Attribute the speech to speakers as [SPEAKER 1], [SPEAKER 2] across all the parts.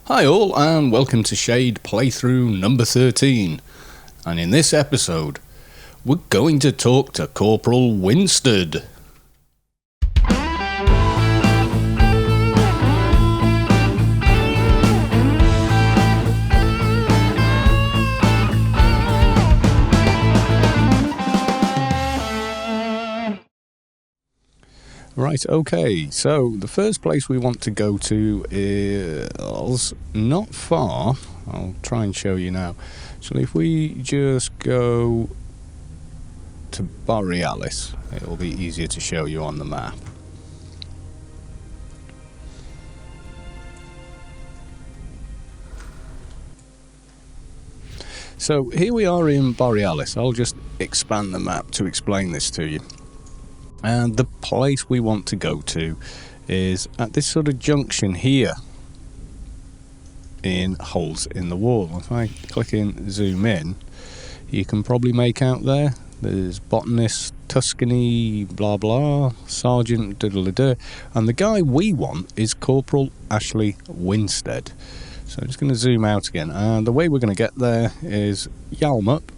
[SPEAKER 1] Hi all, and welcome to Shade playthrough number 13. And in this episode, we're going to talk to Corporal Winstead. Right, okay, so the first place we want to go to is not far. I'll try and show you now. So if we just go to Borealis, it'll be easier to show you on the map. So here we are in Borealis. I'll just expand the map to explain this to you. And the place we want to go to is at this sort of junction here in holes in the wall. If I click in, zoom in, you can probably make out there's botanist, Tuscany, blah blah, sergeant, diddle-a-doo, and the guy we want is Corporal Ashley Winstead. So I'm just going to zoom out again, and the way we're going to get there is Yalm up.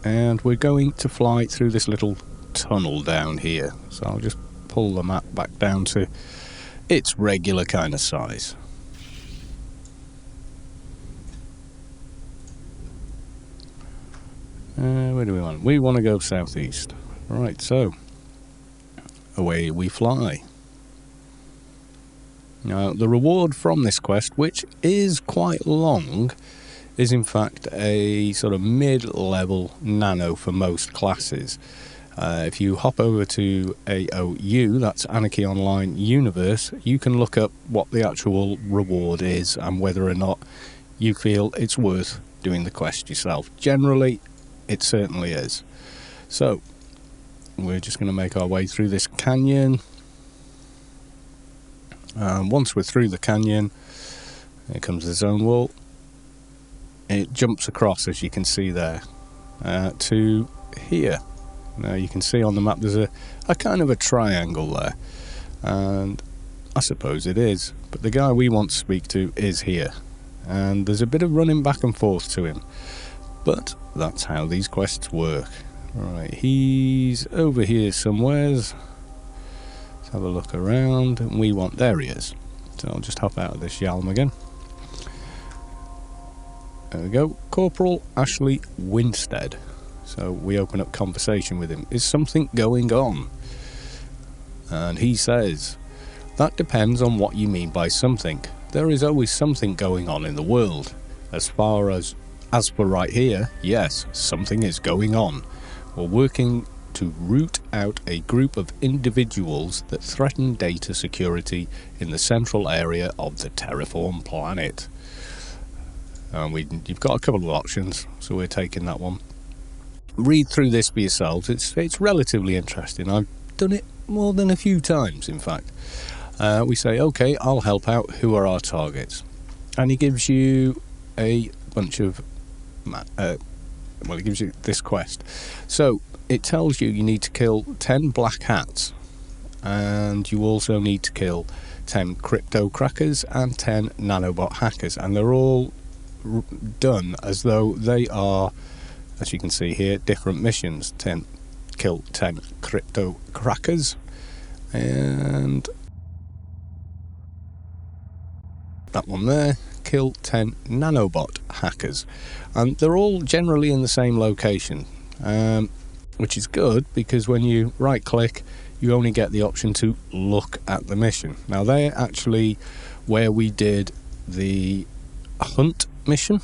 [SPEAKER 1] And we're going to fly through this little tunnel down here. So I'll just pull the map back down to its regular kind of size. Where do we want? We want to go southeast. Right, so away we fly. Now, the reward from this quest, which is quite long, is in fact a sort of mid-level nano for most classes. If you hop over to AOU, that's Anarchy Online Universe, you can look up what the actual reward is and whether or not you feel it's worth doing the quest yourself. Generally, it certainly is. So, we're just going to make our way through this canyon. And once we're through the canyon, here comes the zone wall. It jumps across, as you can see there, to here. Now you can see on the map there's a kind of a triangle there, and I suppose it is, but the guy we want to speak to is here, and there's a bit of running back and forth to him, but that's how these quests work. Right, he's over here somewheres. Let's have a look around, and we want, there he is. So I'll just hop out of this Yalm again. There we go, Corporal Ashley Winstead. So we open up conversation with him. Is something going on? And he says, that depends on what you mean by something. There is always something going on in the world. As for right here, yes, something is going on. We're working to root out a group of individuals that threaten data security in the central area of the terraform planet. You've got a couple of options, so we're taking that one. Read through this for yourselves. It's relatively interesting. I've done it more than a few times, in fact. We say, okay, I'll help out. Who are our targets? And he gives you a bunch of... he gives you this quest. So, it tells you need to kill 10 black hats. And you also need to kill 10 crypto crackers and 10 nanobot hackers. And they're all done as though they are, as you can see here, different missions. Kill 10 crypto crackers and that one there, kill 10 nanobot hackers, and they're all generally in the same location, which is good because when you right click you only get the option to look at the mission. Now they're actually where we did the hunt mission,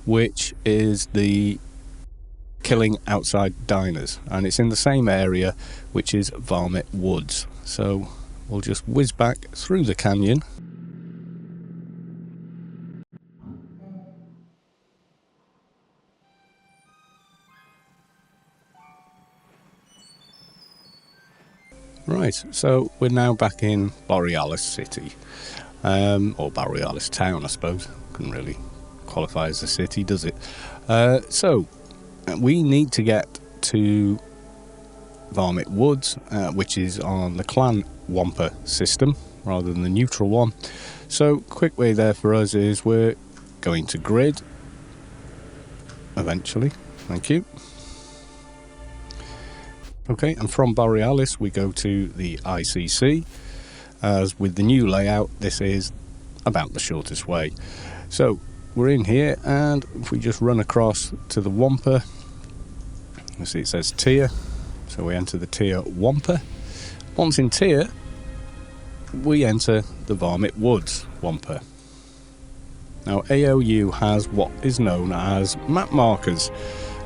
[SPEAKER 1] which is the killing outside diners, and it's in the same area, which is Varmit Woods. So we'll just whiz back through the canyon. Right, so we're now back in Borealis City. Or Borealis Town, I suppose. Couldn't really qualify as a city, does it? So we need to get to Varmit Woods, which is on the clan Wampa system rather than the neutral one. So quick way there for us is we're going to grid eventually. Thank you. Okay, and from Borealis we go to the ICC. As with the new layout, this is about the shortest way. So we're in here, and if we just run across to the Wampa, you see it says tier, so we enter the tier Wampa. Once in tier, we enter the Varmit Woods Wampa. Now AOU has what is known as map markers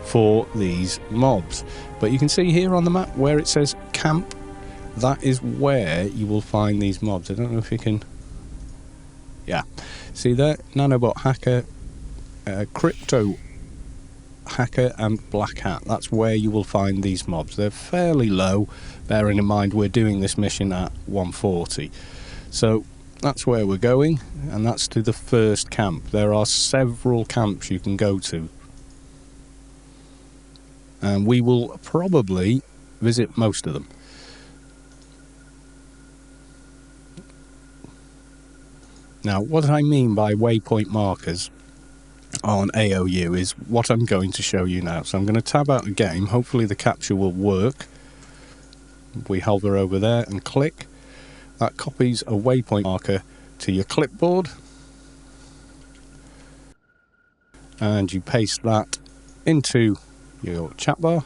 [SPEAKER 1] for these mobs, but you can see here on the map where it says camp, that is where you will find these mobs. I don't know if you can, yeah, see there, Nanobot Hacker, Crypto Hacker and Black Hat, that's where you will find these mobs. They're fairly low, bearing in mind we're doing this mission at 140, so that's where we're going, and that's to the first camp. There are several camps you can go to, and we will probably visit most of them. Now, what I mean by waypoint markers on AOU is what I'm going to show you now. So I'm going to tab out the game. Hopefully the capture will work. We hover over there and click. That copies a waypoint marker to your clipboard. And you paste that into your chat bar.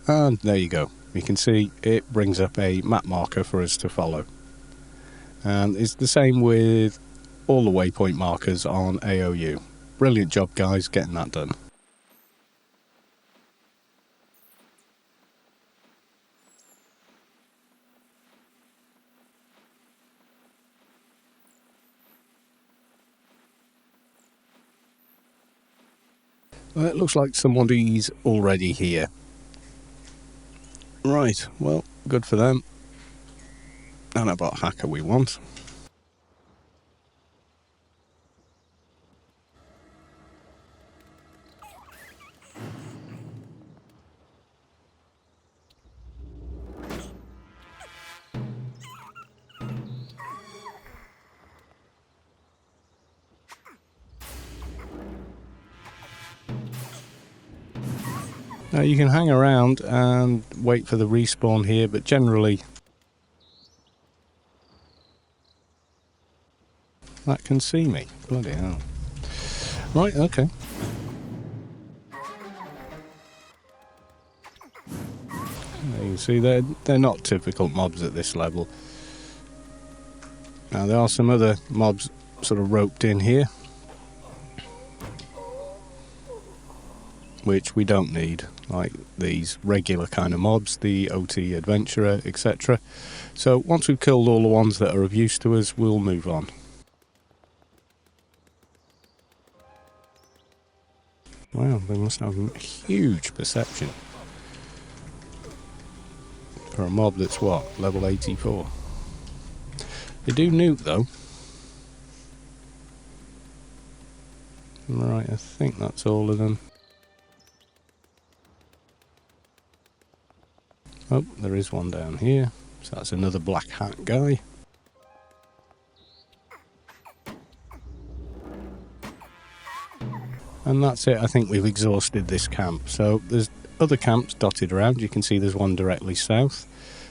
[SPEAKER 1] And there you go. You can see it brings up a map marker for us to follow. And it's the same with all the waypoint markers on AOU. Brilliant job, guys, getting that done. Well, it looks like somebody's already here. Right, well, good for them. Nanobot Hacker we want. Now you can hang around and wait for the respawn here, but generally that can see me. Bloody hell. Right, okay. You can see they're not typical mobs at this level. Now there are some other mobs sort of roped in here, which we don't need, like these regular kind of mobs, the OT Adventurer, etc. So once we've killed all the ones that are of use to us, we'll move on. Wow, they must have a huge perception for a mob that's what, level 84. They do nuke though. Right, I think that's all of them. Oh, there is one down here, so that's another black hat guy. And that's it, I think we've exhausted this camp. So there's other camps dotted around, you can see there's one directly south.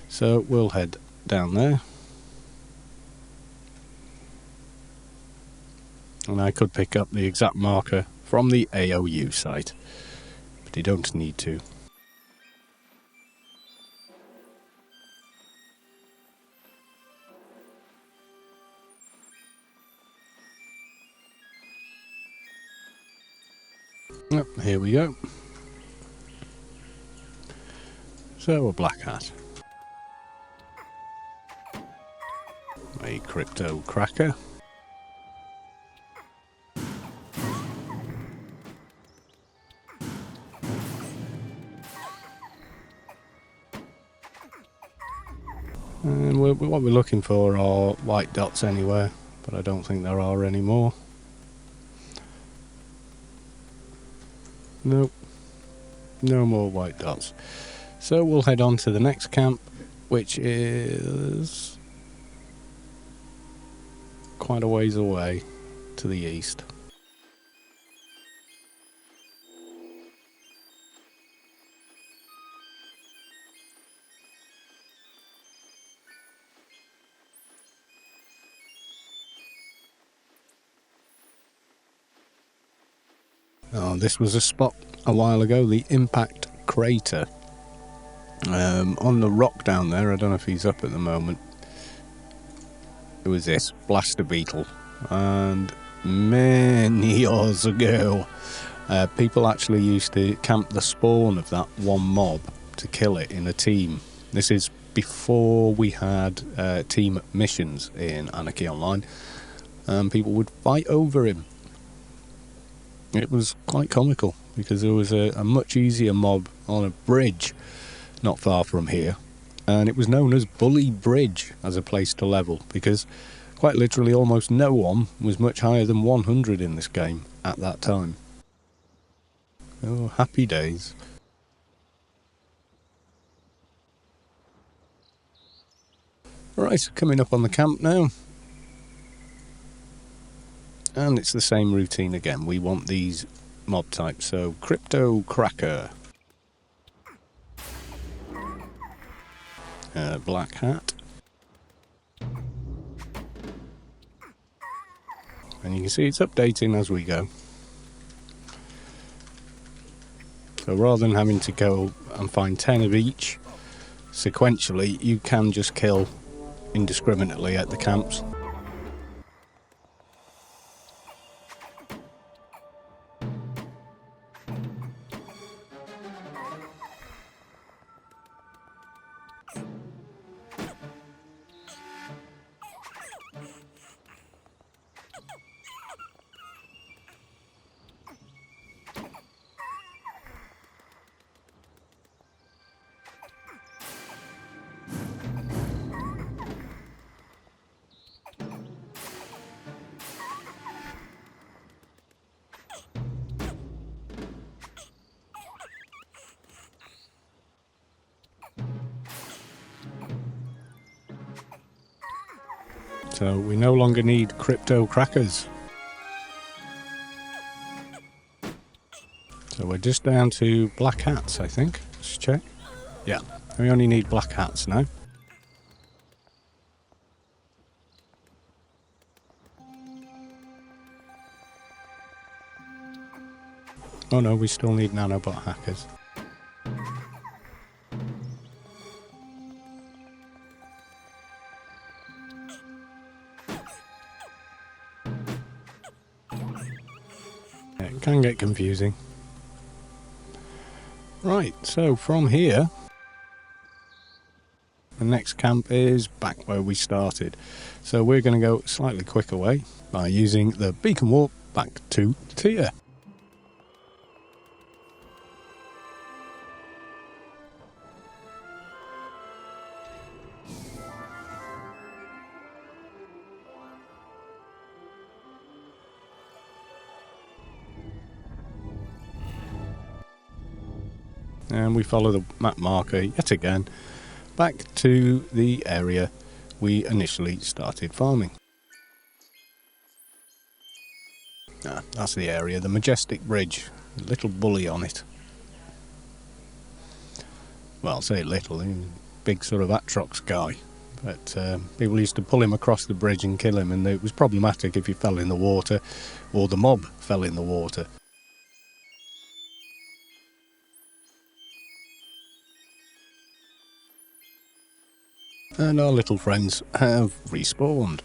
[SPEAKER 1] So we'll head down there. And I could pick up the exact marker from the AOU site, but you don't need to. Yep, here we go. So a black hat. A crypto cracker. And what we're looking for are white dots anywhere, but I don't think there are any more. Nope, no more white dots. So we'll head on to the next camp, which is quite a ways away to the east. Oh, this was a spot a while ago, the impact crater. On the rock down there, I don't know if he's up at the moment, it was this blaster beetle, and many years ago people actually used to camp the spawn of that one mob to kill it in a team. This is before we had team missions in Anarchy Online, and people would fight over him. It was quite comical because there was a much easier mob on a bridge not far from here, and it was known as Bully Bridge as a place to level, because quite literally almost no one was much higher than 100 in this game at that time. Oh, happy days. Right, coming up on the camp now. And it's the same routine again. We want these mob types. So, Crypto Cracker. Black Hat. And you can see it's updating as we go. So rather than having to go and find 10 of each sequentially, you can just kill indiscriminately at the camps. So we no longer need crypto crackers. So we're just down to black hats, I think. Let's check. Yeah, we only need black hats now. Oh no, we still need nanobot hackers. It can get confusing. Right, so from here, the next camp is back where we started. So we're going to go slightly quicker way by using the beacon warp back to tier. And we follow the map marker yet again back to the area we initially started farming. That's the area, the majestic bridge, a little bully on it. Well, I'll say little, he was a big sort of Atrox guy, but people used to pull him across the bridge and kill him, and it was problematic if he fell in the water or the mob fell in the water. And our little friends have respawned.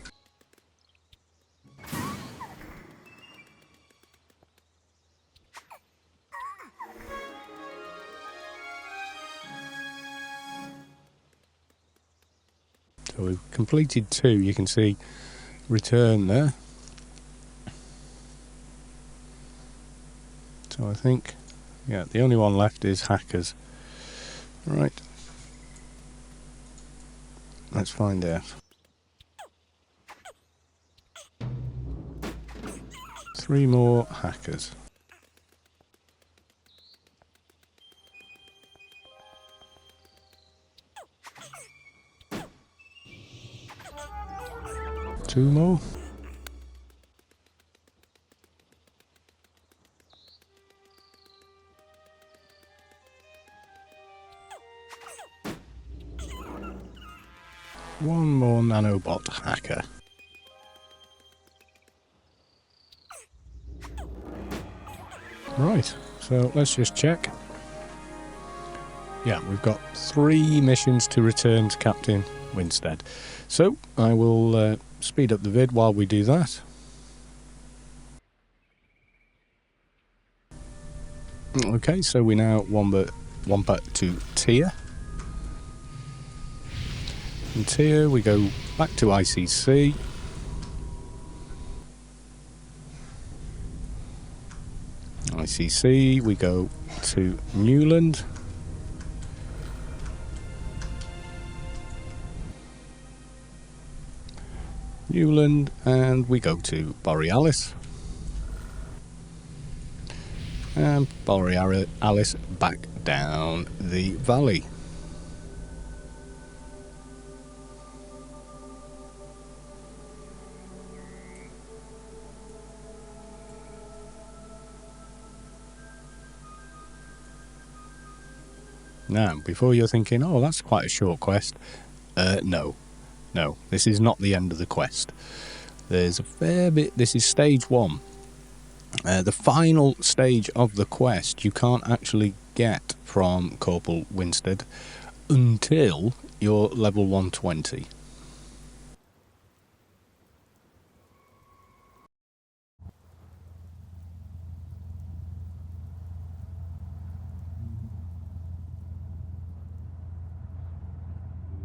[SPEAKER 1] So we've completed 2, you can see return there. So I think, yeah, the only one left is hackers. Right. Let's find out. 3 more hackers. Two more. One more nanobot hacker. Right, so let's just check. Yeah, we've got 3 missions to return to Captain Winstead. So I will speed up the vid while we do that. Okay, so we now wampa to Tier. From Tier we go back to ICC. ICC we go to Newland. Newland, and we go to Borealis. And Borealis back down the valley. Now, before you're thinking, oh, that's quite a short quest, no, this is not the end of the quest. There's a fair bit. This is stage 1. The final stage of the quest you can't actually get from Corporal Winstead until you're level 120.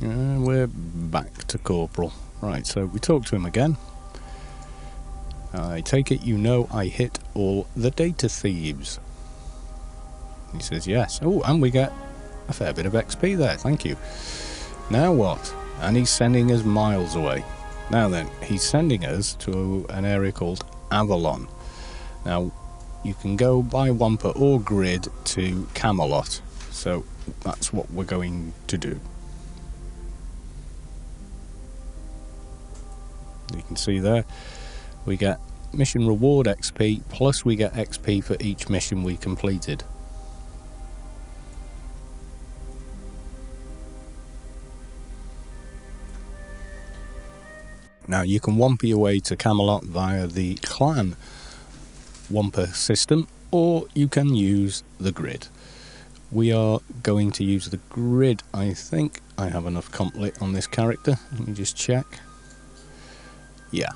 [SPEAKER 1] And we're back to Corporal. Right, so we talk to him again. I take it you know I hit all the data thieves. He says yes. Oh, and we get a fair bit of XP there, thank you. Now what? And he's sending us miles away. Now then, he's sending us to an area called Avalon. Now, you can go by Wampa or Grid to Camelot. So that's what we're going to do. You can see there we get mission reward XP, plus we get XP for each mission we completed. Now you can Wampa your way to Camelot via the clan Wampa system, or you can use the Grid. We are going to use the Grid. I think I have enough comp lit on this character. Let me just check. Yeah.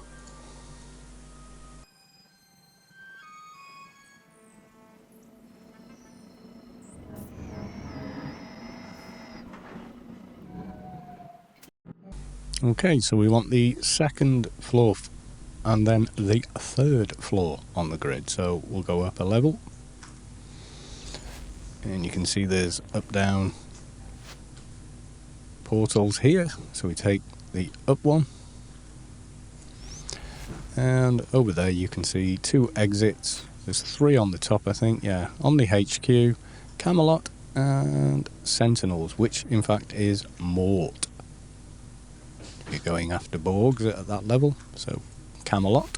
[SPEAKER 1] Okay, so we want the second floor and then the third floor on the Grid. So we'll go up a level. And you can see there's up down portals here. So we take the up one. And over there you can see 2 exits. There's 3 on the top, I think. Yeah, on the HQ, Camelot and Sentinels, which in fact is Mort. You're going after Borgs at that level, so Camelot.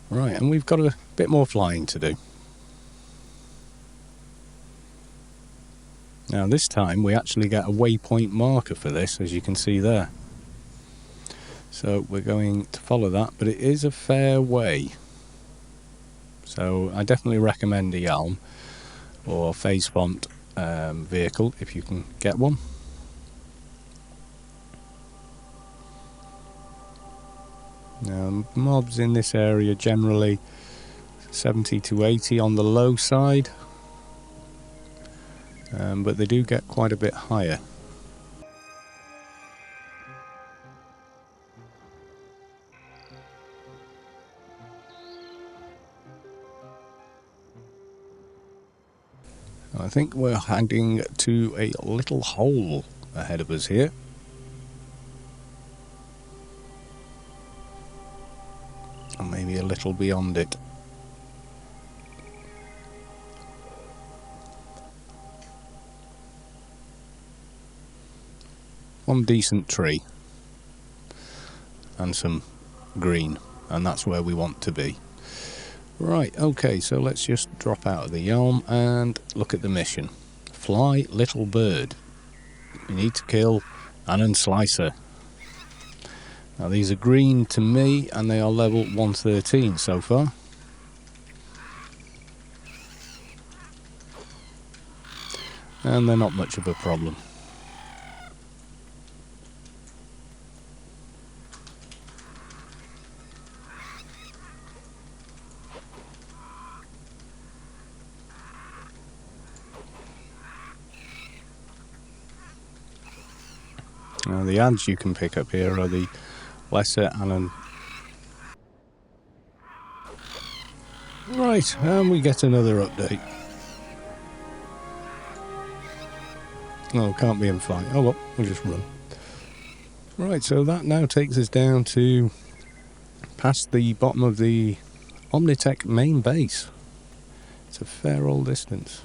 [SPEAKER 1] Right, and we've got a bit more flying to do. Now this time we actually get a waypoint marker for this, as you can see there. So we're going to follow that, but it is a fair way. So I definitely recommend the Elm or phase font vehicle if you can get one. Now, mobs in this area generally 70 to 80 on the low side, but they do get quite a bit higher. I think we're heading to a little hole ahead of us here. Or maybe a little beyond it. One decent tree. and some green, and that's where we want to be. Right, okay, so let's just drop out of the Yelm and look at the mission. Fly, little bird. You need to kill Anon Slicer. Now these are green to me, and they are level 113 so far. And they're not much of a problem. Now the ads you can pick up here are the lesser Anon. Right, and we get another update. Oh, can't be in flight. Oh well, we'll just run. Right, so that now takes us down to past the bottom of the Omnitech main base. It's a fair old distance.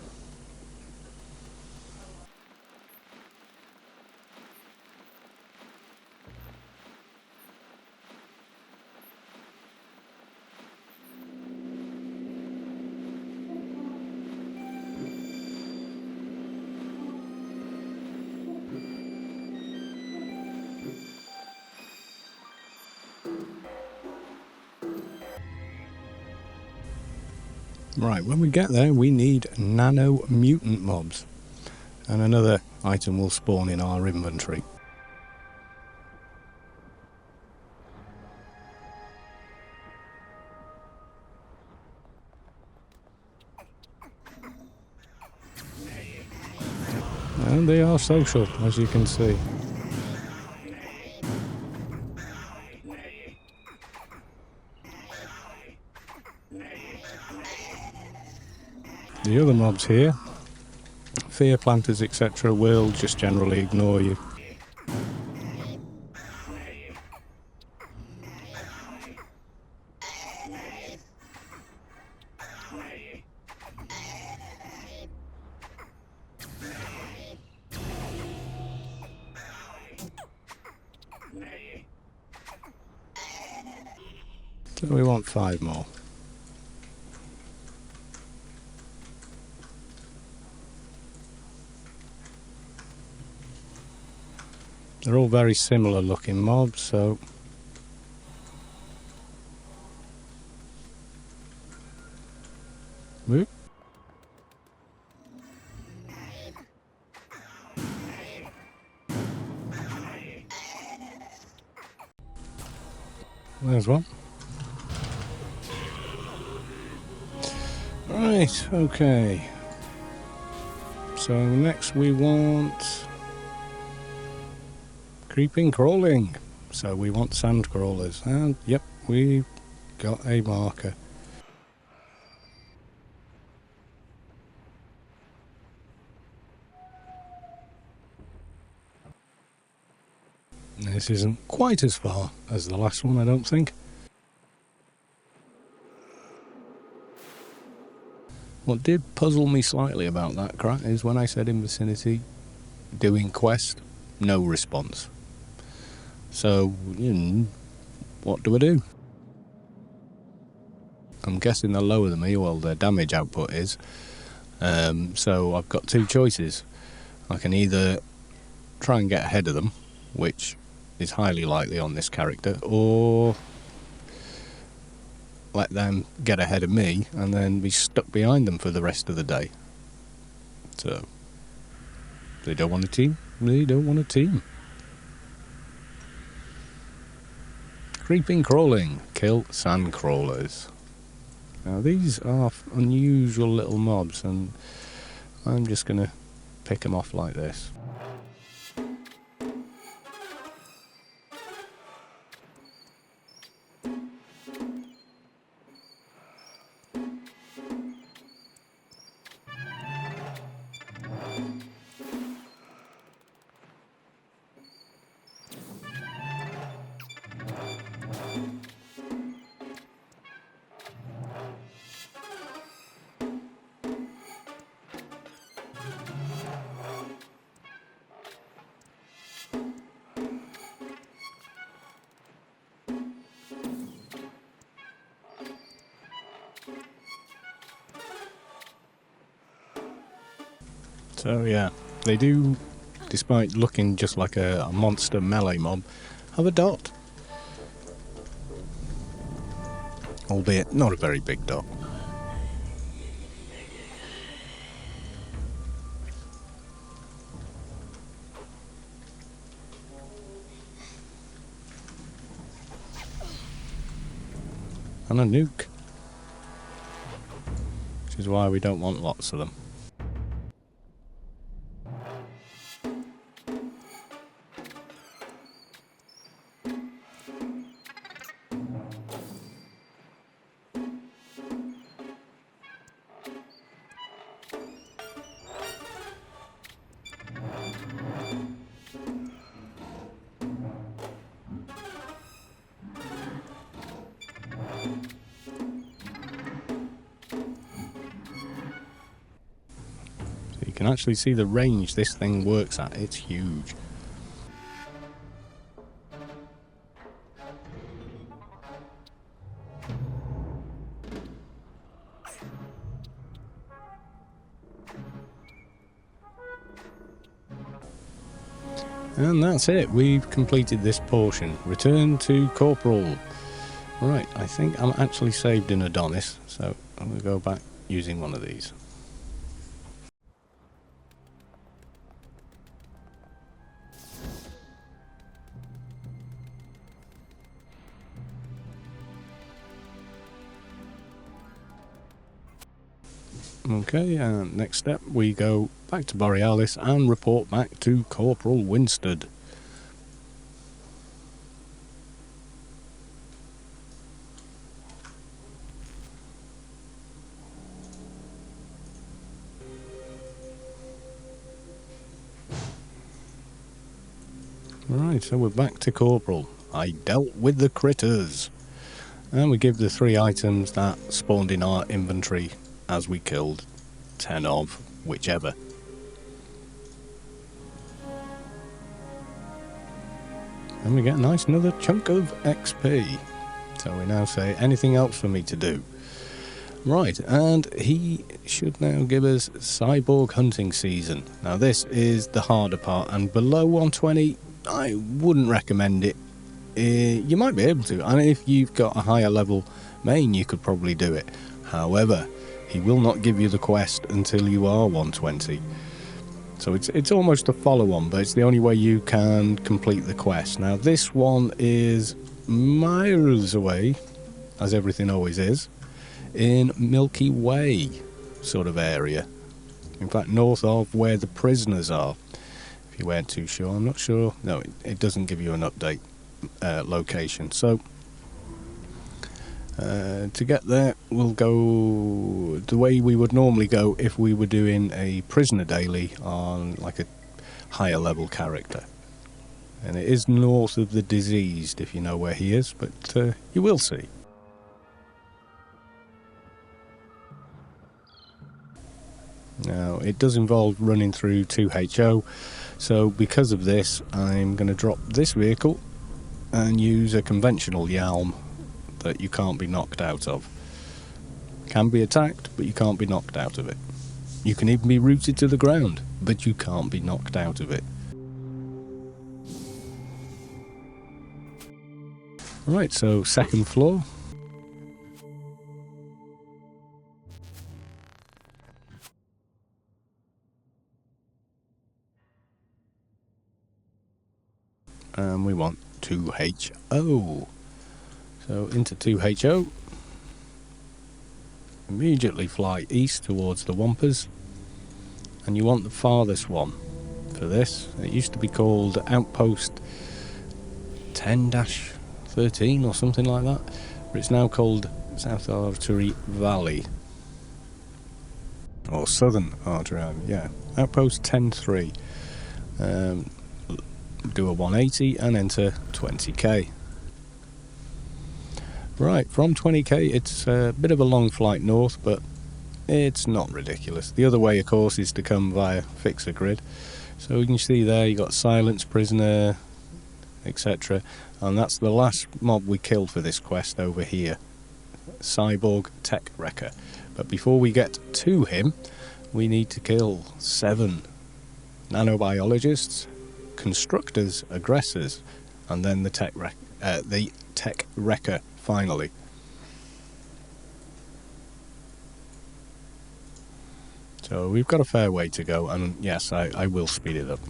[SPEAKER 1] Right, when we get there, we need nano mutant mobs, and another item will spawn in our inventory. And they are social, as you can see. The other mobs here, fear planters, etc., will just generally ignore you. So we want 5 more. They're all very similar looking mobs, so whoop. There's one. Right, okay. So next we want creeping crawling. So we want sand crawlers, and yep, we've got a marker. This isn't quite as far as the last one, I don't think. What did puzzle me slightly about that crack is when I said in vicinity, doing quest, no response. So, what do I do? I'm guessing they're lower than me, well, their damage output is. So I've got 2 choices. I can either try and get ahead of them, which is highly likely on this character, or let them get ahead of me and then be stuck behind them for the rest of the day. So, they don't want a team. They don't want a team. Creeping crawling. Kill sand crawlers. Now these are unusual little mobs, and I'm just going to pick them off like this. So yeah, they do, despite looking just like a monster melee mob, have a dot. Albeit not a very big dot. And a nuke. Which is why we don't want lots of them. You can actually see the range this thing works at. It's huge. And that's it. We've completed this portion. Return to Corporal. Right, I think I'm actually saved in Adonis, so I'm going to go back using one of these. Okay, and next step we go back to Borealis and report back to Corporal Winstead. Right, so we're back to Corporal. I dealt with the critters. And we give the 3 items that spawned in our inventory as we killed 10 of whichever. And we get a nice another chunk of XP. So we now say, anything else for me to do? Right, and he should now give us Cyborg hunting season. Now this is the harder part, and below 120 I wouldn't recommend it. You might be able to, and if you've got a higher level main you could probably do it. However, he will not give you the quest until you are 120. So it's almost a follow-on, but it's the only way you can complete the quest. Now this one is miles away, as everything always is, in Milky Way sort of area. In fact, north of where the prisoners are. If you weren't too sure, I'm not sure. No, it doesn't give you an update location. So to get there, we'll go the way we would normally go if we were doing a prisoner daily on like a higher level character. And it is north of the diseased, if you know where he is, but you will see. Now, it does involve running through 2HO, so because of this, I'm going to drop this vehicle and use a conventional Yalm that you can't be knocked out of. Can be attacked, but you can't be knocked out of it. You can even be rooted to the ground, but you can't be knocked out of it. Right, so second floor. And we want 2HO. So into 2HO. Immediately fly east towards the Wampers. And you want the farthest one for this. It used to be called Outpost 10-13 or something like that. But it's now called South Artery Valley. Or Southern Artery, yeah. Outpost 10-3. Do a 180 and enter 20k. Right, from 20k it's a bit of a long flight north, but it's not ridiculous. The other way, of course, is to come via Fixer Grid. So you can see there you got Silence Prisoner, etc. And that's the last mob we killed for this quest over here. Cyborg Tech Wrecker. But before we get to him, we need to kill 7 nanobiologists, constructors, aggressors, and then the tech wrecker finally. So we've got a fair way to go, and yes, I will speed it up.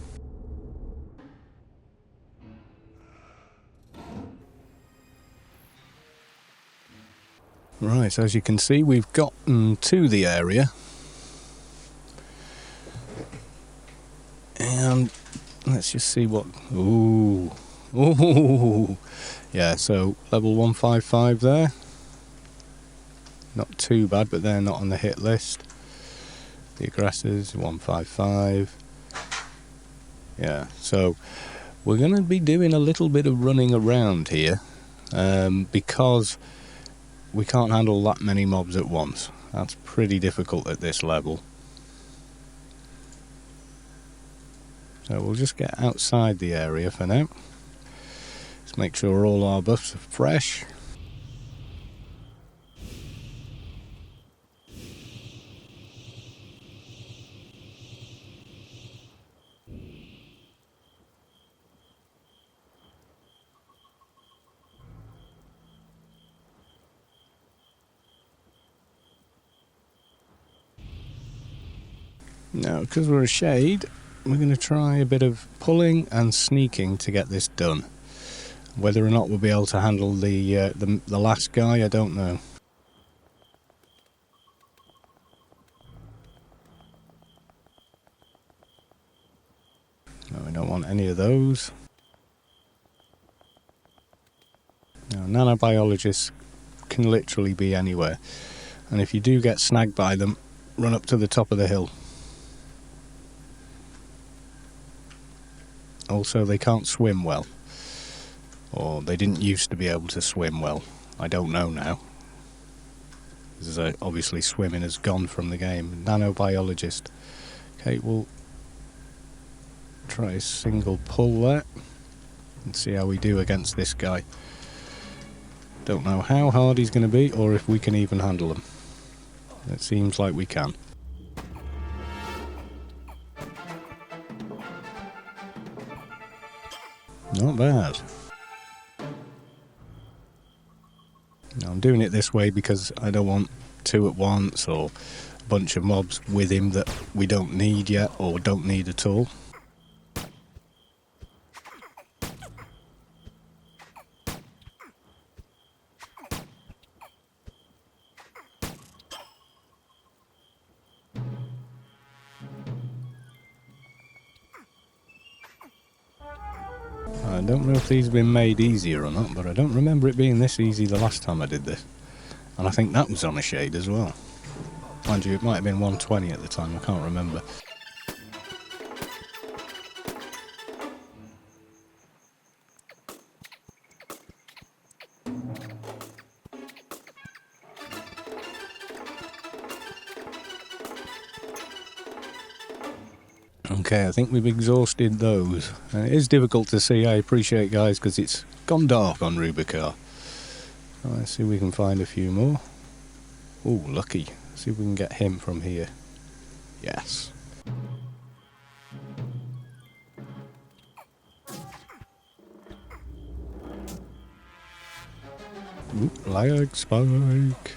[SPEAKER 1] Right, so as you can see, we've gotten to the area. And let's just see what... Ooh. Yeah, so level 155 there. Not too bad, but they're not on the hit list. The aggressors, 155. Yeah, so we're going to be doing a little bit of running around here because we can't handle that many mobs at once. That's pretty difficult at this level. So we'll just get outside the area for now. Let's make sure all our buffs are fresh. Now, because we're a shade, we're going to try a bit of pulling and sneaking to get this done. Whether or not we'll be able to handle the last guy, I don't know. No, we don't want any of those. Now, nanobiologists can literally be anywhere, and if you do get snagged by them, run up to the top of the hill. Also, they can't swim well, or they didn't used to be able to swim well. I don't know now, because obviously swimming has gone from the game. Nanobiologist. Okay, we'll try a single pull there and see how we do against this guy. Don't know how hard he's going to be, or if we can even handle him. It seems like we can. Not bad. Now, I'm doing it this way because I don't want two at once or a bunch of mobs with him that we don't need yet or don't need at all. I don't know if these have been made easier or not, but I don't remember it being this easy the last time I did this. And I think that was on a shade as well. Mind you, it might have been 120 at the time, I can't remember. Okay, I think we've exhausted those. It is difficult to see, I appreciate, guys, because it's gone dark on Rubicar. Let's see if we can find a few more. Oh, lucky. Let's see if we can get him from here. Yes. Ooh, lag spike.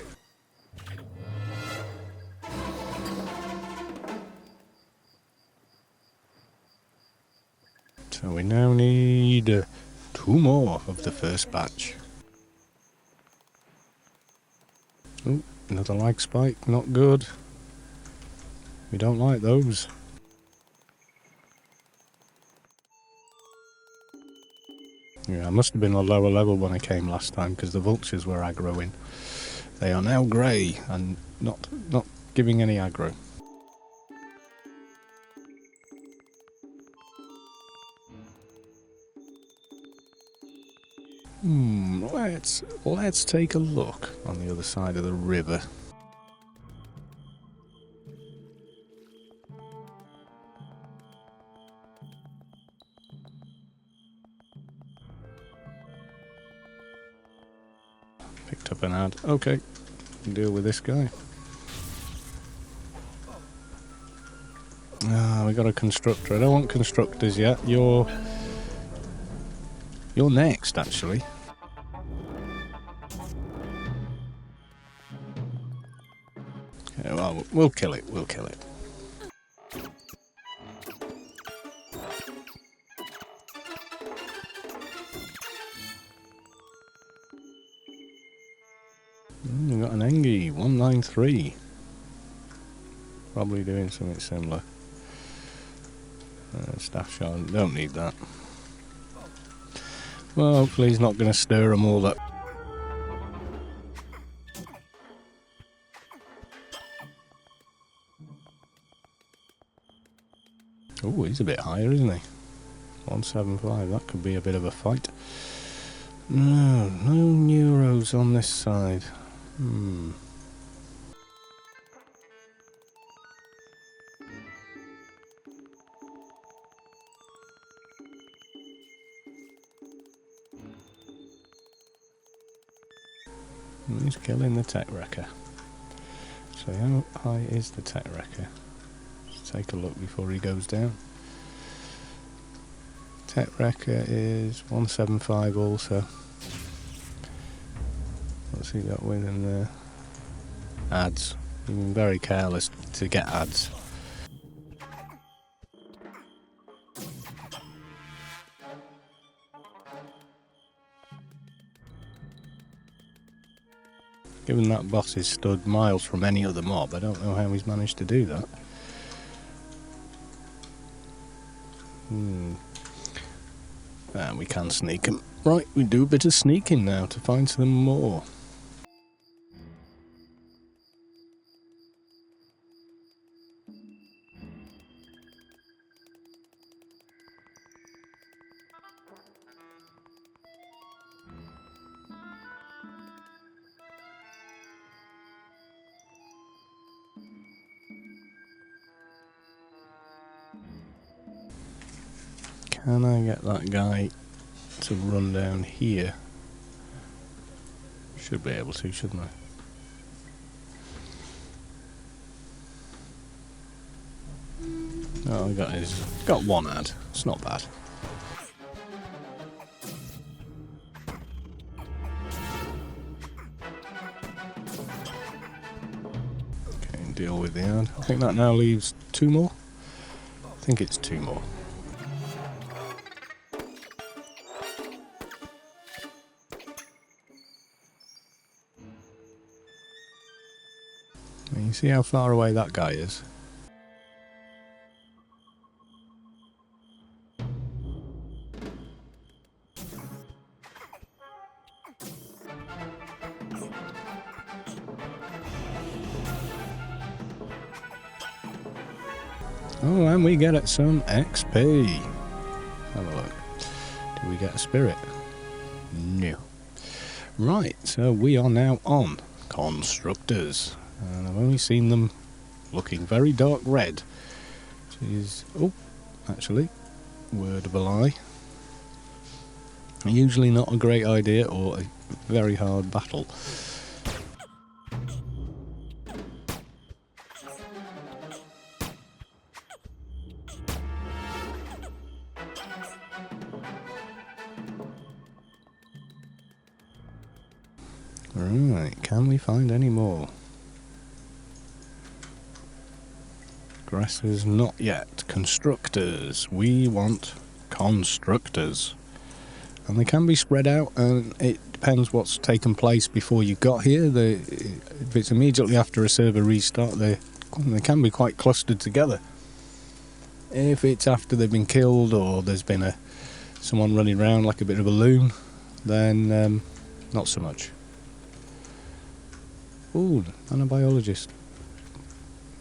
[SPEAKER 1] So we now need 2 more of the first batch. Ooh, another lag spike, not good. We don't like those. Yeah, I must have been a lower level when I came last time because the vultures were aggroing. They are now grey and not giving any aggro. Let's take a look on the other side of the river. Picked up an ad. Okay, deal with this guy. Ah, we got a constructor. I don't want constructors yet. You're next, actually. Okay, well, we'll kill it. We'll kill it. We've got an Engie 193. Probably doing something similar. Staff shot. Don't need that. Well, hopefully he's not going to stir them all up. Oh, he's a bit higher, isn't he? 175. That could be a bit of a fight. No neuros on this side. He's killing the tech wrecker. So how high is the tech wrecker? Let's take a look before he goes down. Tech wrecker is 175 also. What's he got with him there? Ads. You've been very careless to get ads. Given that boss is stood miles from any other mob, I don't know how he's managed to do that. And we can sneak him. Right, we do a bit of sneaking now to find some more. Can I get that guy to run down here? Should be able to, shouldn't I? Oh, got one ad. It's not bad. Okay, deal with the ad. I think that now leaves 2 more. I think it's 2 more. You see how far away that guy is? Oh, and we get it some XP. Have a look. Do we get a spirit? No. Right, so we are now on constructors. And I've only seen them looking very dark red. Which is, oh, actually, word of a lie. Usually not a great idea or a very hard battle. Right, can we find any more? Aggressors, not yet. Constructors. We want constructors. And they can be spread out, and it depends what's taken place before you got here. If it's immediately after a server restart, they can be quite clustered together. If it's after they've been killed, or there's been someone running around like a bit of a loon, then not so much. Ooh, nanobiologist.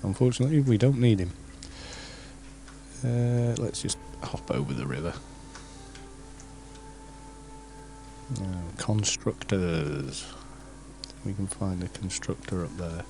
[SPEAKER 1] Unfortunately, we don't need him. Let's just hop over the river. Constructors. We can find a constructor up there.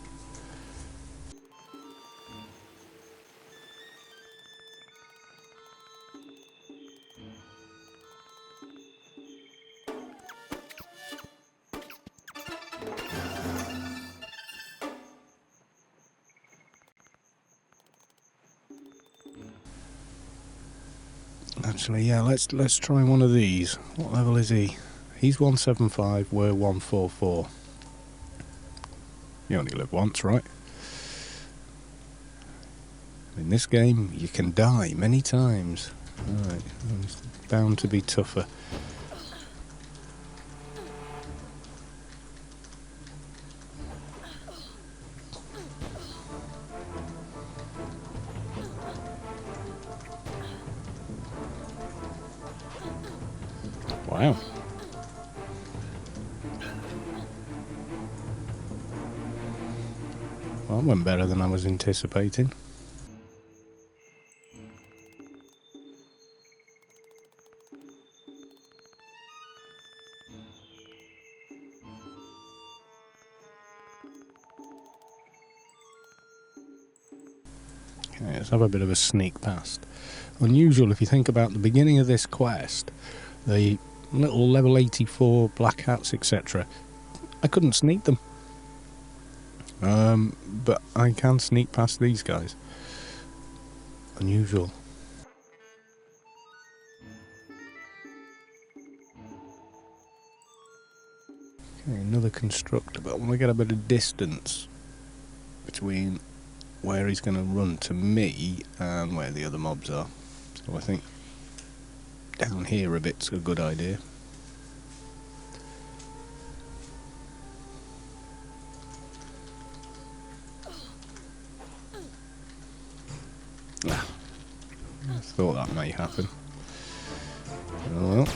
[SPEAKER 1] actually. Yeah, let's try one of these. What level is he? He's 175, we're 144. You only live once, right? In this game, you can die many times. Alright, it's bound to be tougher. Wow. Well, that went better than I was anticipating. Okay, let's have a bit of a sneak past. Unusual if you think about the beginning of this quest, the little level 84 black hats, etc. I couldn't sneak them. But I can sneak past these guys. Unusual. Okay, another constructor, but I want to get a bit of distance between where he's going to run to me and where the other mobs are. So I think down here a bit's a good idea. Ah, I thought that may happen. Oh well.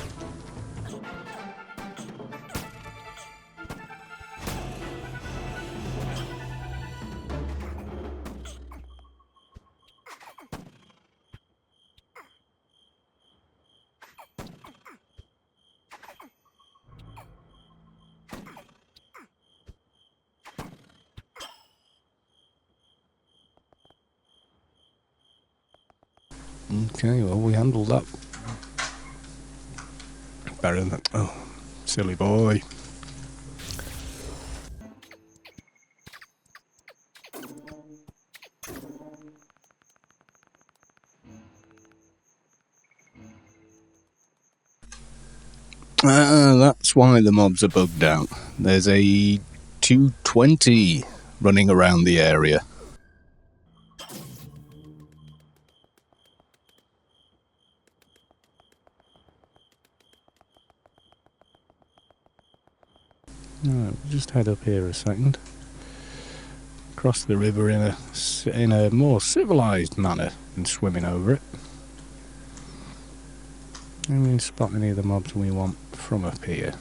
[SPEAKER 1] Okay, well, we handled that better than... Oh, silly boy. That's why the mobs are bugged out. There's a 220 running around the area. Alright, we'll just head up here a second. Cross the river in a more civilised manner than swimming over it. And we can spot any of the mobs we want from up here.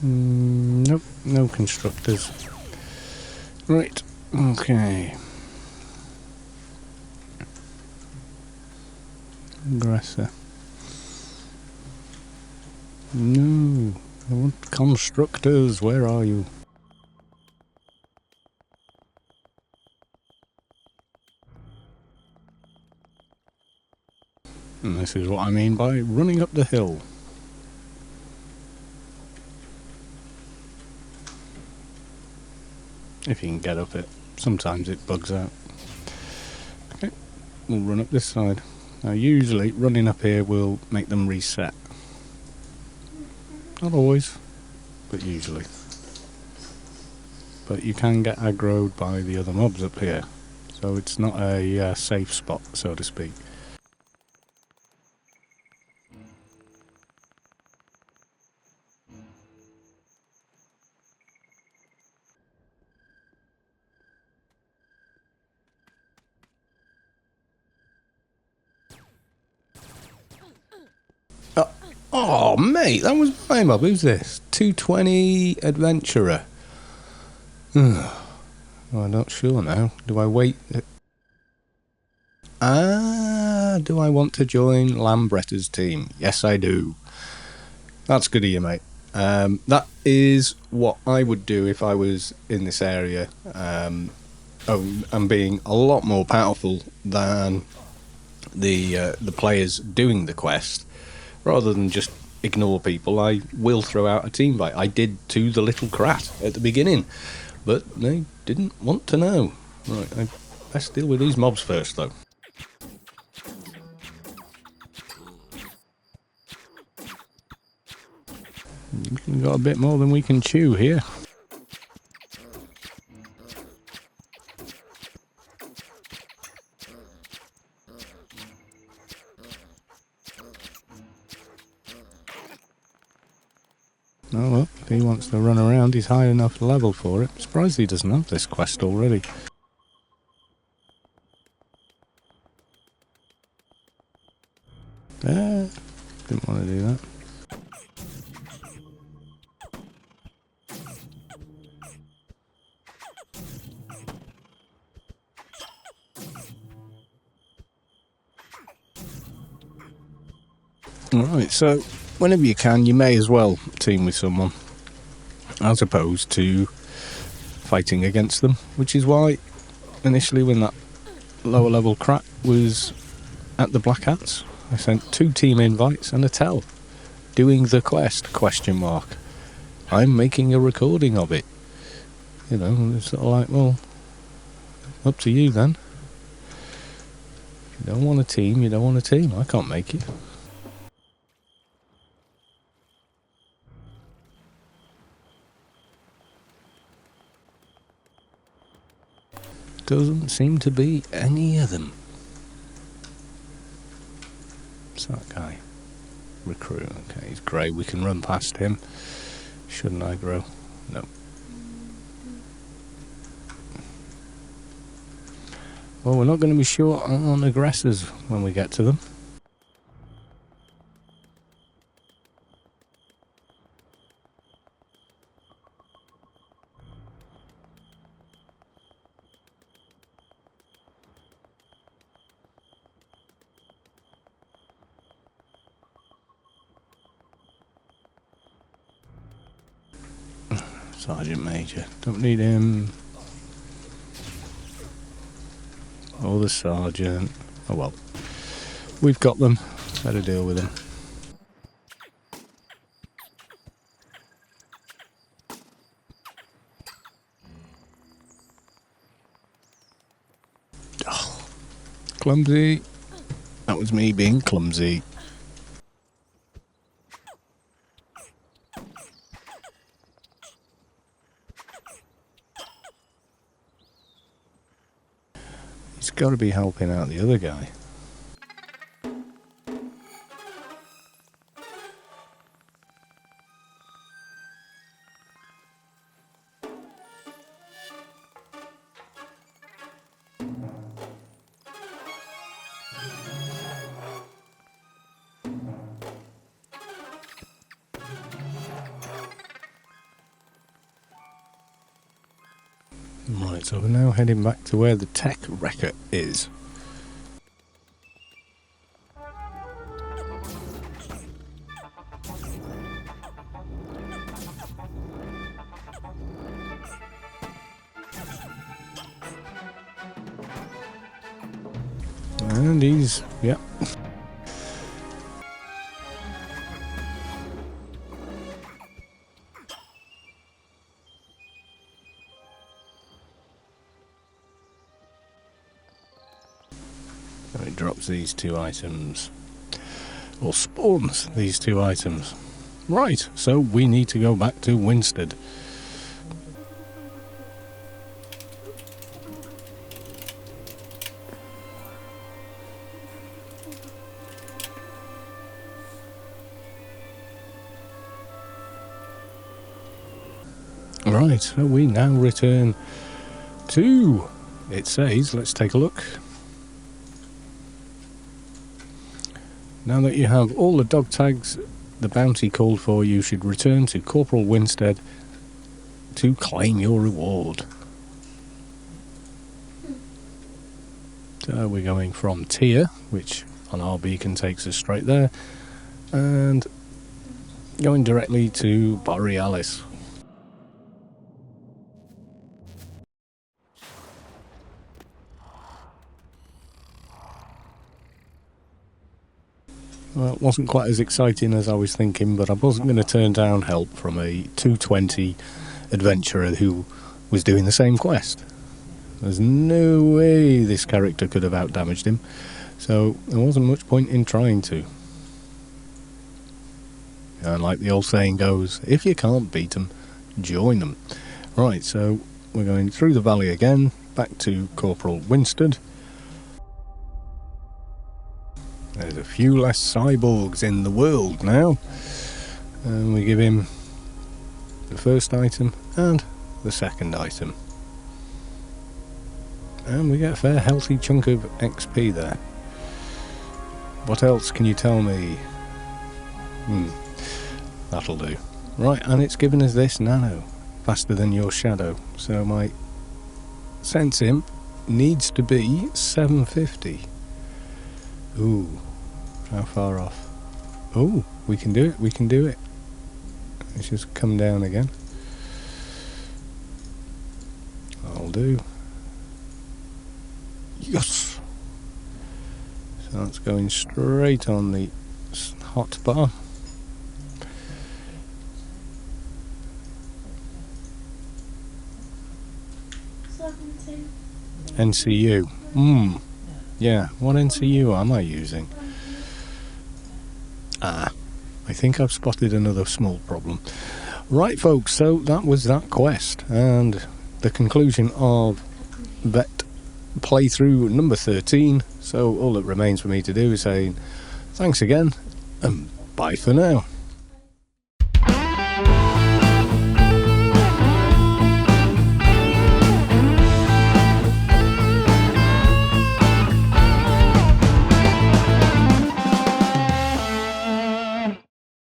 [SPEAKER 1] Nope, no constructors. Right, okay. Aggressor. No, I want constructors, where are you? And this is what I mean by running up the hill. If you can get up it. Sometimes it bugs out. Okay, we'll run up this side. Now usually running up here will make them reset. Not always, but usually. But you can get aggroed by the other mobs up here. So it's not a safe spot, so to speak. Oh, mate, that was my mob. Who's this? 220 Adventurer. Well, I'm not sure now. Do I wait? Do I want to join Lambretta's team? Yes, I do. That's good of you, mate. That is what I would do if I was in this area. I'm being a lot more powerful than the players doing the quest. Rather than just ignore people, I will throw out a team fight. I did to the little crat at the beginning. but they didn't want to know. Right, let's deal with these mobs first, though. We've got a bit more than we can chew here. Oh well, if he wants to run around, he's high enough level for it. Surprised he doesn't have this quest already. Didn't want to do that. Alright, so whenever you can, you may as well team with someone as opposed to fighting against them, which is why initially when that lower level crap was at the Black Hats, I sent 2 team invites and a tell doing the quest, question mark. I'm making a recording of it. You know, it's sort of like, well, up to you then. If you don't want a team, you don't want a team. I can't make it. Doesn't seem to be any of them. What's that guy? Recruit. Okay, he's grey. We can run past him. Shouldn't I grow? No. Well, we're not going to be short on aggressors when we get to them. Sergeant Major. Don't need him. Or the sergeant. Oh well. We've got them. Better deal with them. Oh, clumsy. That was me being clumsy. He's got to be helping out the other guy. Right, so we're now heading back to where the tech wrecker is. And he's, yeah. So it drops these 2 items, or spawns these 2 items. Right, so we need to go back to Winstead. Right, so we now return to, it says, let's take a look. Now that you have all the dog tags the bounty called for, you should return to Corporal Winstead to claim your reward. So we're going from Tier, which on our beacon takes us straight there, and going directly to Borealis. Well, it wasn't quite as exciting as I was thinking, but I wasn't going to turn down help from a 220 adventurer who was doing the same quest. There's no way this character could have outdamaged him, so there wasn't much point in trying to. And like the old saying goes, if you can't beat them, join them. Right, so we're going through the valley again, back to Corporal Winstead. There's a few less cyborgs in the world now. And we give him the first item and the second item. And we get a fair healthy chunk of XP there. What else can you tell me? That'll do. Right, and it's given us this nano. Faster than your shadow. So my sense imp needs to be 750. Ooh, how far off? Oh, we can do it, we can do it. Let's just come down again. I'll do. Yes! So that's going straight on the hot bar. NCU. Yeah, what NCU am I using? I think I've spotted another small problem. Right, folks, so that was that quest, and the conclusion of that playthrough number 13. So all that remains for me to do is say thanks again, and bye for now.